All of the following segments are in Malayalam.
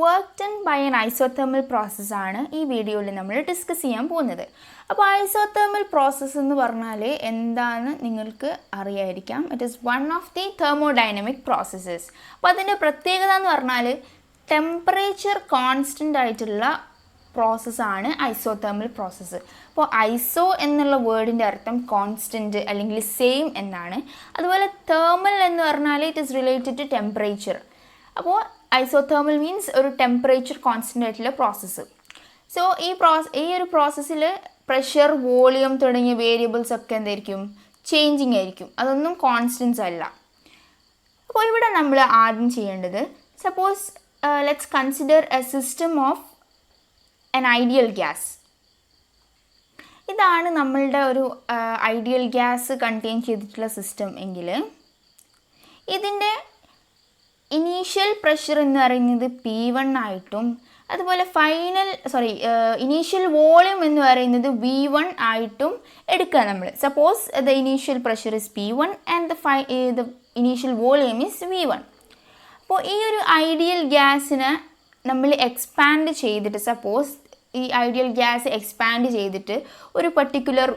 work done by an isothermal process ആണ് ഈ വീഡിയോയിൽ നമ്മൾ ഡിസ്കസ് ചെയ്യാൻ പോകുന്നത്. അപ്പോൾ isothermal process എന്ന് പറഞ്ഞാൽ എന്താണ് നിങ്ങൾക്ക് അറിയായിരിക്കാം. It is one of the thermodynamic processes. അപ്പോൾ അതിൻ്റെ പ്രത്യേകത എന്ന് പറഞ്ഞാൽ ടെമ്പറേച്ചർ കോൺസ്റ്റൻ്റ് ആയിട്ടുള്ള പ്രോസസ്സാണ് ഐസോതെർമൽ പ്രോസസ്സ്. അപ്പോൾ ഐസോ എന്നുള്ള വേർഡിൻ്റെ അർത്ഥം കോൺസ്റ്റൻറ്റ് അല്ലെങ്കിൽ സെയിം എന്നാണ്. അതുപോലെ തേർമൽ എന്ന് പറഞ്ഞാൽ it is related to temperature. അപ്പോൾ ഐസോതെർമൽ മീൻസ് ഒരു ടെമ്പറേച്ചർ കോൺസ്റ്റൻ്റ് ആയിട്ടുള്ള പ്രോസസ്സ്. സോ ഈ ഒരു പ്രോസസ്സിൽ പ്രഷർ, വോളിയം തുടങ്ങിയ വേരിയബിൾസ് ഒക്കെ എന്തായിരിക്കും? ചേഞ്ചിങ് ആയിരിക്കും. അതൊന്നും കോൺസ്റ്റൻസ് അല്ല. അപ്പോൾ ഇവിടെ നമ്മൾ ആദ്യം ചെയ്യേണ്ടത്, suppose let's consider A system of an ideal gas. ഇതാണ് നമ്മളുടെ ഒരു ഐഡിയൽ ഗ്യാസ് കണ്ടെയ്ൻ ചെയ്തിട്ടുള്ള സിസ്റ്റം എങ്കിൽ ഇതിൻ്റെ ഇനീഷ്യൽ പ്രഷർ എന്ന് പറയുന്നത് P1 ആയിട്ടും അതുപോലെ ഇനീഷ്യൽ വോളിയം എന്ന് പറയുന്നത് V1 ആയിട്ടും എടുക്കുക നമ്മൾ. Suppose the initial pressure is P1 and the initial volume is V1. അപ്പോൾ ഈ ഒരു ഐഡിയൽ ഗ്യാസിനെ നമ്മൾ എക്സ്പാൻഡ് ചെയ്തിട്ട്, സപ്പോസ് ഈ ഐഡിയൽ ഗ്യാസ് എക്സ്പാൻഡ് ചെയ്തിട്ട് ഒരു പർട്ടിക്കുലർ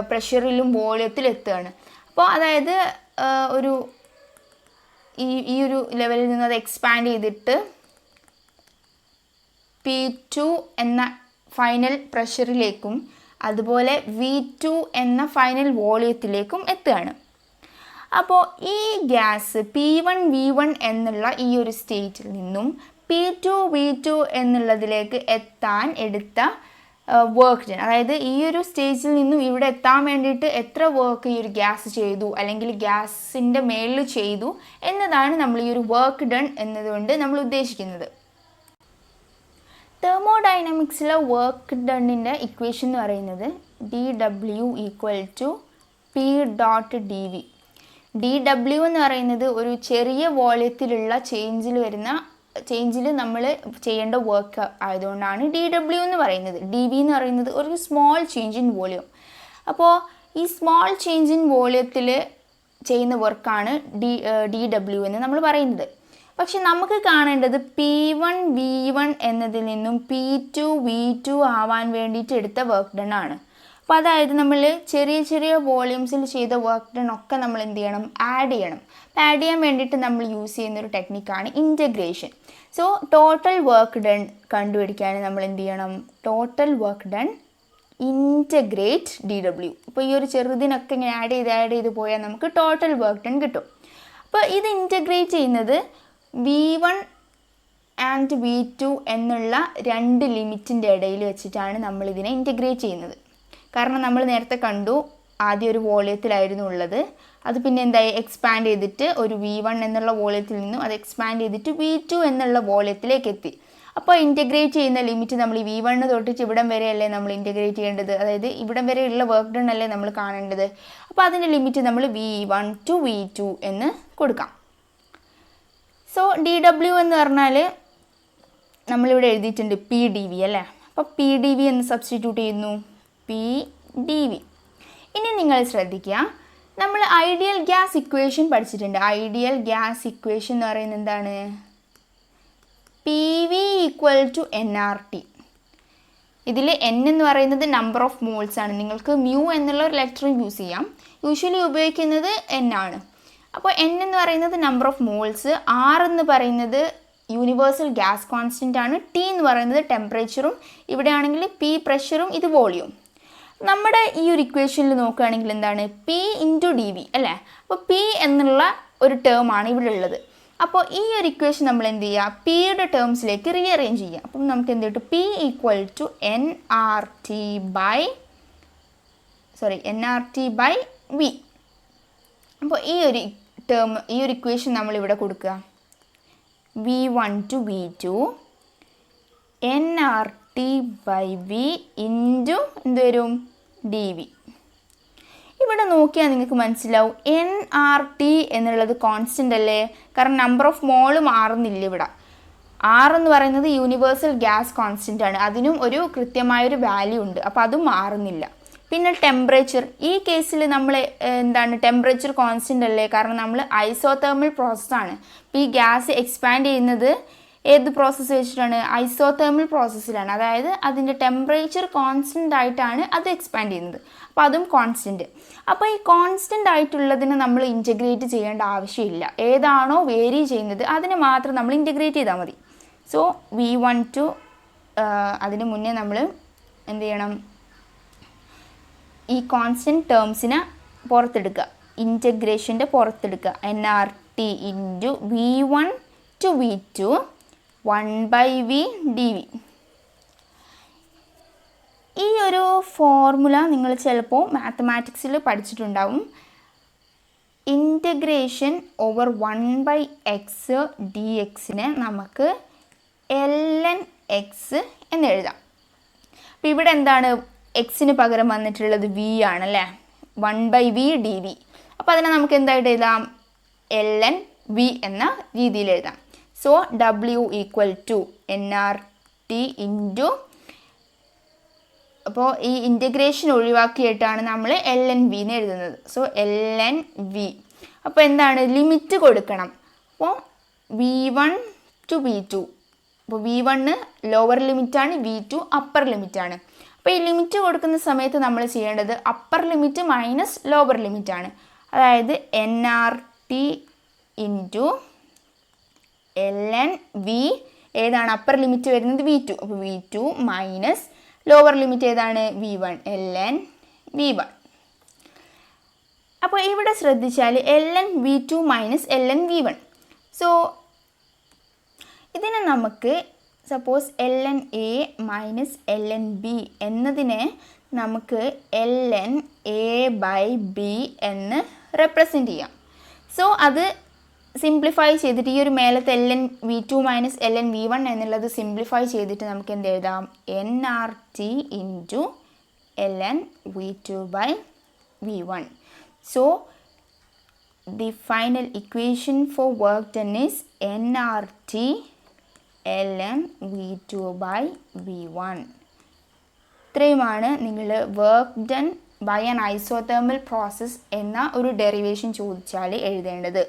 പ്രഷറിലും വോളിയത്തിലും എത്തുകയാണ്. അപ്പോൾ അതായത് ഈ ഒരു ലെവലിൽ നിന്ന് അത് എക്സ്പാൻഡ് ചെയ്തിട്ട് P2 എന്ന ഫൈനൽ പ്രഷറിലേക്കും അതുപോലെ V2 എന്ന ഫൈനൽ വോളിയത്തിലേക്കും എത്തുകയാണ്. അപ്പോൾ ഈ ഗ്യാസ് P1 V1 എന്നുള്ള ഈ ഒരു സ്റ്റേറ്റിൽ നിന്നും P2 V2 എന്നുള്ളതിലേക്ക് എത്താൻ എടുത്ത വർക്ക് ഡൺ, അതായത് ഈ ഒരു സ്റ്റേജിൽ നിന്നും ഇവിടെ എത്താൻ വേണ്ടിയിട്ട് എത്ര വർക്ക് ഈ ഒരു ഗ്യാസ് ചെയ്തു അല്ലെങ്കിൽ ഗ്യാസിൻ്റെ മേളിൽ ചെയ്തു എന്നതാണ് നമ്മൾ ഈ ഒരു വർക്ക് ഡൺ എന്നതുകൊണ്ട് നമ്മൾ ഉദ്ദേശിക്കുന്നത്. തെർമോഡൈനാമിക്സിലെ വർക്ക് ഡണ്ണിൻ്റെ ഇക്വേഷൻ എന്ന് പറയുന്നത് dW = P.dV. dW എന്ന് പറയുന്നത് ഒരു ചെറിയ വോളിയത്തിലുള്ള ചേഞ്ചിൽ നമ്മൾ ചെയ്യേണ്ട വർക്ക് ആയതുകൊണ്ടാണ് dW എന്ന് പറയുന്നത്. dV എന്ന് പറയുന്നത് ഒരു സ്മോൾ ചേഞ്ച് ഇൻ വോളിയം. അപ്പോൾ ഈ സ്മോൾ ചേഞ്ച് ഇൻ വോളിയത്തിൽ ചെയ്യുന്ന വർക്കാണ് dW എന്ന് നമ്മൾ പറയുന്നത്. പക്ഷെ നമുക്ക് കാണേണ്ടത് P1 V1 എന്നതിൽ നിന്നും P2 V2 ആവാൻ വേണ്ടിയിട്ട് എടുത്ത വർക്ക് ഡൺ ആണ്. അപ്പോൾ അതായത് നമ്മൾ ചെറിയ ചെറിയ വോളിയൂംസിൽ ചെയ്ത വർക്ക് ഡൺ ഒക്കെ നമ്മൾ എന്ത് ചെയ്യണം? ആഡ് ചെയ്യണം. അപ്പോൾ ആഡ് ചെയ്യാൻ വേണ്ടിയിട്ട് നമ്മൾ യൂസ് ചെയ്യുന്നൊരു ടെക്നിക്കാണ് integration. So total work done കണ്ടുപിടിക്കാൻ നമ്മൾ എന്ത് ചെയ്യണം? Total work done integrate dW. അപ്പോൾ ഈ ഒരു ചെറുതിനൊക്കെ ഇങ്ങനെ ആഡ് ചെയ്ത് പോയാൽ നമുക്ക് ടോട്ടൽ വർക്ക് ഡൺ കിട്ടും. അപ്പോൾ ഇത് ഇൻറ്റഗ്രേറ്റ് ചെയ്യുന്നത് V1 ആൻഡ് V2 എന്നുള്ള രണ്ട് ലിമിറ്റിൻ്റെ ഇടയിൽ വെച്ചിട്ടാണ് നമ്മളിതിനെ ഇൻറ്റഗ്രേറ്റ് ചെയ്യുന്നത്. കാരണം നമ്മൾ നേരത്തെ കണ്ടു ആദ്യം ഒരു വോളിയത്തിലായിരുന്നു ഉള്ളത്, അത് പിന്നെ എന്തായി? എക്സ്പാൻഡ് ചെയ്തിട്ട് ഒരു V1 എന്നുള്ള വോളിയത്തിൽ നിന്നും അത് എക്സ്പാൻഡ് ചെയ്തിട്ട് V2 എന്നുള്ള വോളിയത്തിലേക്ക് എത്തി. അപ്പോൾ ഇൻറ്റഗ്രേറ്റ് ചെയ്യുന്ന ലിമിറ്റ് നമ്മൾ ഈ V1 തൊട്ടിട്ട് ഇവിടം വരെയല്ലേ നമ്മൾ ഇൻറ്റഗ്രേറ്റ് ചെയ്യേണ്ടത്, അതായത് ഇവിടം വരെയുള്ള വർക്ക് ഡൺ അല്ലേ നമ്മൾ കാണേണ്ടത്. അപ്പോൾ അതിൻ്റെ ലിമിറ്റ് നമ്മൾ V1 to V2 എന്ന് കൊടുക്കാം. സോ dW എന്ന് പറഞ്ഞാൽ നമ്മളിവിടെ എഴുതിയിട്ടുണ്ട് P.dV അല്ലേ. അപ്പോൾ P.dV എന്ന് സബ്സ്റ്റിറ്റ്യൂട്ട് ചെയ്യുന്നു, P.dV. ഇനി നിങ്ങൾ ശ്രദ്ധിക്കുക, നമ്മൾ ഐഡിയൽ ഗ്യാസ് ഇക്വേഷൻ പഠിച്ചിട്ടുണ്ട്. ഐഡിയൽ ഗ്യാസ് ഇക്വേഷൻ എന്ന് പറയുന്നത് എന്താണ്? PV = nRT. ഇതിൽ n എന്ന് പറയുന്നത് നമ്പർ ഓഫ് മോൾസ് ആണ്. നിങ്ങൾക്ക് മ്യൂ എന്നുള്ള ഒരു ലെറ്റർ യൂസ് ചെയ്യാം. യൂഷ്വലി ഉപയോഗിക്കുന്നത് n ആണ്. അപ്പോൾ n എന്ന് പറയുന്നത് നമ്പർ ഓഫ് മോൾസ്, R എന്ന് പറയുന്നത് യൂണിവേഴ്സൽ ഗ്യാസ് കോൺസ്റ്റൻ്റ് ആണ്, T എന്ന് പറയുന്നത് ടെമ്പറേച്ചറും, ഇവിടെ ആണെങ്കിൽ P പ്രഷറും, ഇത് വോളിയം. നമ്മുടെ ഈ ഒരു ഇക്വേഷനിൽ നോക്കുകയാണെങ്കിൽ എന്താണ്? P × dV അല്ലേ. അപ്പോൾ P എന്നുള്ള ഒരു ടേം ആണ് ഇവിടെ ഉള്ളത്. അപ്പോൾ ഈ ഒരു ഇക്വേഷൻ നമ്മൾ എന്ത് ചെയ്യുക? Pയുടെ ടേംസിലേക്ക് റീഅറേഞ്ച് ചെയ്യുക. അപ്പം നമുക്ക് എന്ത് കിട്ടും? P = nRT by V. അപ്പോൾ ഈ ഒരു ഇക്വേഷൻ നമ്മളിവിടെ കൊടുക്കുക. V1 to V2 nRT by V into എന്ത് വരും? dV. ഇവിടെ നോക്കിയാൽ നിങ്ങൾക്ക് മനസ്സിലാവും nRT എന്നുള്ളത് കോൺസ്റ്റൻ്റ് അല്ലേ, കാരണം നമ്പർ ഓഫ് മോള് മാറുന്നില്ല. ഇവിടെ R എന്ന് പറയുന്നത് യൂണിവേഴ്സൽ ഗ്യാസ് കോൺസ്റ്റൻ്റ് ആണ്, അതിനും ഒരു കൃത്യമായൊരു വാല്യൂ ഉണ്ട്, അപ്പോൾ അതും മാറുന്നില്ല. പിന്നെ ടെമ്പറേച്ചർ, ഈ കേസിൽ നമ്മൾ എന്താണ്? ടെമ്പറേച്ചർ കോൺസ്റ്റൻ്റ് അല്ലേ, കാരണം നമ്മൾ ഐസോതെർമൽ പ്രോസസ്സാണ്. അപ്പോൾ ഈ ഗ്യാസ് എക്സ്പാൻഡ് ചെയ്യുന്നത് ഏത് പ്രോസസ്സ് വെച്ചിട്ടാണ്? ഐസോതെർമൽ പ്രോസസ്സിലാണ്. അതായത് അതിൻ്റെ ടെമ്പറേച്ചർ കോൺസ്റ്റൻ്റ് ആയിട്ടാണ് അത് എക്സ്പാൻഡ് ചെയ്യുന്നത്. അപ്പോൾ അതും കോൺസ്റ്റൻറ്റ്. അപ്പോൾ ഈ കോൺസ്റ്റൻ്റ് ആയിട്ടുള്ളതിനെ നമ്മൾ ഇൻറ്റഗ്രേറ്റ് ചെയ്യേണ്ട ആവശ്യമില്ല. ഏതാണോ വേരി ചെയ്യുന്നത് അതിനെ മാത്രം നമ്മൾ ഇൻറ്റഗ്രേറ്റ് ചെയ്താൽ മതി. സോ V12 അതിന് മുന്നേ നമ്മൾ എന്ത് ചെയ്യണം? ഈ കോൺസ്റ്റൻറ്റ് ടേംസിനെ പുറത്തെടുക്കുക, ഇൻറ്റഗ്രേഷൻ്റെ പുറത്തെടുക്കുക. nRT into V1 to V2 1/v dv. ഈ ഒരു ഫോർമുല നിങ്ങൾ ചിലപ്പോൾ മാത്തമാറ്റിക്സിൽ പഠിച്ചിട്ടുണ്ടാവും. ഇൻറ്റഗ്രേഷൻ ഓവർ 1/x dxനെ നമുക്ക് ln x എന്ന് എഴുതാം. അപ്പോൾ ഇവിടെ എന്താണ്? എക്സിന് പകരം വന്നിട്ടുള്ളത് v ആണല്ലേ, 1/v dv. അപ്പോൾ അതിനെ നമുക്ക് എന്തായിട്ട് എഴുതാം? ln v എന്ന രീതിയിൽ എഴുതാം. So w equal to nRT into, അപ്പോൾ ഈ ഇൻറ്റഗ്രേഷൻ ഒഴിവാക്കിയിട്ടാണ് നമ്മൾ ln v എന്ന് എഴുതുന്നത്. So ln v. അപ്പോൾ എന്താണ്? ലിമിറ്റ് കൊടുക്കണം. അപ്പോൾ V1 to V2. അപ്പോൾ V1 ലോവർ ലിമിറ്റാണ്, V2 അപ്പർ ലിമിറ്റാണ്. അപ്പോൾ ഈ ലിമിറ്റ് കൊടുക്കുന്ന സമയത്ത് നമ്മൾ ചെയ്യേണ്ടത് അപ്പർ ലിമിറ്റ് മൈനസ് ലോവർ ലിമിറ്റാണ്. അതായത് nRT ഇൻറ്റു ln v. ഏതാണ് അപ്പർ ലിമിറ്റ് വരുന്നത്? V2. അപ്പോൾ V2 മൈനസ് ലോവർ ലിമിറ്റ് ഏതാണ്? V1, ln V1. അപ്പോൾ ഇവിടെ ശ്രദ്ധിച്ചാൽ ln V2 minus ln V1. So ഇതിനെ നമുക്ക് suppose ln A minus ln B എന്നതിനെ നമുക്ക് ln A/B എന്ന് റെപ്രസെൻ്റ് ചെയ്യാം. സോ അത് സിംപ്ലിഫൈ ചെയ്തിട്ട് ഈ ഒരു മേലത്തെ ln V2 minus ln V1 എന്നുള്ളത് സിംപ്ലിഫൈ ചെയ്തിട്ട് നമുക്ക് എന്ത് എഴുതാം? nRT into ln V2/V1. So the final equation for work done is nRT ln V2/V1. ഇത്രയുമാണ് നിങ്ങൾ work done by an isothermal process എന്ന ഒരു ഡെറിവേഷൻ ചോദിച്ചാൽ എഴുതേണ്ടത്.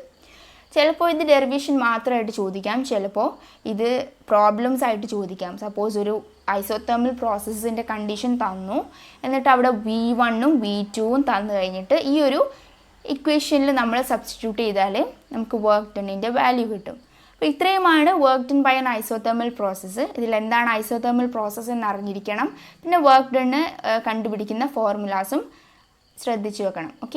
ചിലപ്പോൾ ഇത് ഡെറിവേഷൻ മാത്രമായിട്ട് ചോദിക്കാം, ചിലപ്പോൾ ഇത് പ്രോബ്ലംസ് ആയിട്ട് ചോദിക്കാം. സപ്പോസ് ഒരു ഐസോതെർമൽ പ്രോസസ്സിൻ്റെ കണ്ടീഷൻ തന്നു, എന്നിട്ട് അവിടെ V1ഉം V2ഉം തന്നു കഴിഞ്ഞിട്ട് ഈ ഒരു ഇക്വേഷനിൽ നമ്മൾ സബ്സ്റ്റിറ്റ്യൂട്ട് ചെയ്താൽ നമുക്ക് വർക്ക് ഡണ്ണിൻ്റെ വാല്യൂ കിട്ടും. അപ്പോൾ ഇത്രയുമാണ് work done by an isothermal process. ഇതിൽ എന്താണ് ഐസോതെർമൽ പ്രോസസ്സ് എന്ന് അറിഞ്ഞിരിക്കണം. പിന്നെ വർക്ക് ഡണ്ണ് കണ്ടുപിടിക്കുന്ന ഫോർമുലാസും ശ്രദ്ധിച്ചു വെക്കണം. ഓക്കെ.